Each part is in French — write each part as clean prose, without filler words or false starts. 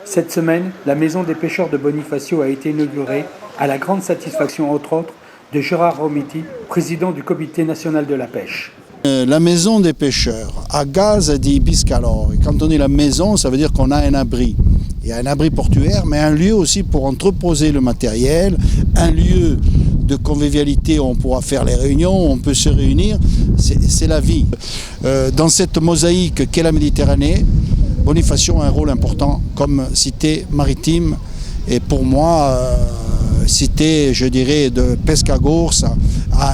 Cette semaine, la maison des pêcheurs de Bonifacio a été inaugurée à la grande satisfaction, entre autres, de Gérard Romiti, président du Comité national de la pêche. La maison des pêcheurs, a Gaza di Biscalor. Quand on dit la maison, ça veut dire qu'on a un abri. Il y a un abri portuaire, mais un lieu aussi pour entreposer le matériel, un lieu de convivialité où on pourra faire les réunions, où on peut se réunir. C'est la vie. Dans cette mosaïque qu'est la Méditerranée, Bonifacio a un rôle important comme cité maritime. Et pour moi, cité, je dirais, de pescagor,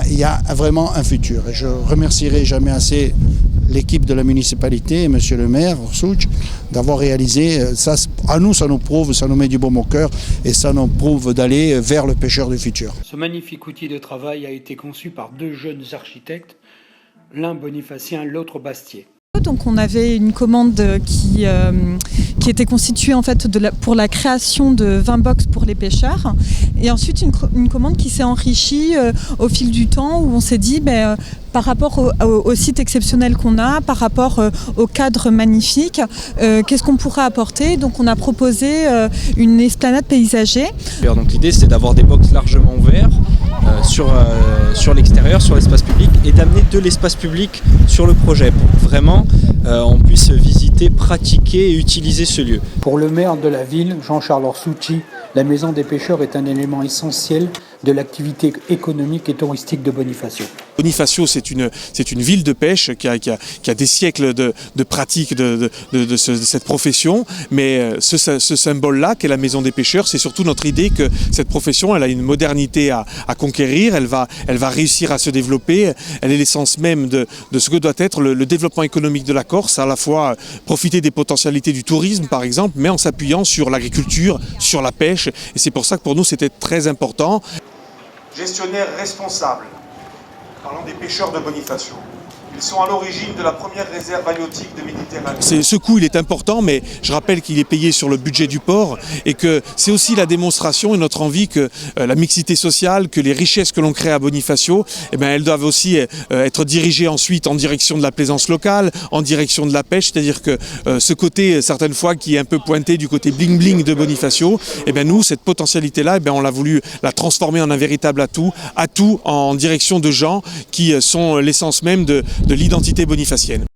il y a vraiment un futur. Et je remercierai jamais assez l'équipe de la municipalité, M. le maire, Orsuch, d'avoir réalisé ça. À nous, ça nous prouve, ça nous met du baume au cœur et ça nous prouve d'aller vers le pêcheur du futur. Ce magnifique outil de travail a été conçu par deux jeunes architectes, l'un bonifacien, l'autre Bastier. Donc on avait une commande qui était constituée en fait pour la création de 20 box pour les pêcheurs et ensuite une commande qui s'est enrichie au fil du temps où on s'est dit par rapport au site exceptionnel qu'on a, par rapport au cadre magnifique, qu'est-ce qu'on pourrait apporter. Donc on a proposé une esplanade paysager. Donc l'idée c'est d'avoir des box largement ouverts sur l'extérieur, sur l'espace public et d'amener de l'espace public sur le projet pour que vraiment on puisse visiter, pratiquer et utiliser ce lieu. Pour le maire de la ville, Jean-Charles Orsucci, la maison des pêcheurs est un élément essentiel de l'activité économique et touristique de Bonifacio. Bonifacio, c'est une ville de pêche qui a des siècles de pratique de cette profession, mais ce symbole-là, qu'est la maison des pêcheurs, c'est surtout notre idée que cette profession, elle a une modernité à conquérir, elle va réussir à se développer, elle est l'essence même de ce que doit être le développement économique de la Corse, à la fois profiter des potentialités du tourisme par exemple, mais en s'appuyant sur l'agriculture, sur la pêche, et c'est pour ça que pour nous c'était très important. Gestionnaires responsables, parlons des pêcheurs de Bonifacio. Ils sont à l'origine de la première réserve halieutique de Méditerranée. Ce coût, il est important, mais je rappelle qu'il est payé sur le budget du port et que c'est aussi la démonstration et notre envie que la mixité sociale, que les richesses que l'on crée à Bonifacio, elles doivent aussi être dirigées ensuite en direction de la plaisance locale, en direction de la pêche, c'est-à-dire que ce côté, certaines fois, qui est un peu pointé du côté bling-bling de Bonifacio, nous, cette potentialité-là, on l'a voulu la transformer en un véritable atout en direction de gens qui sont l'essence même de l'identité bonifacienne.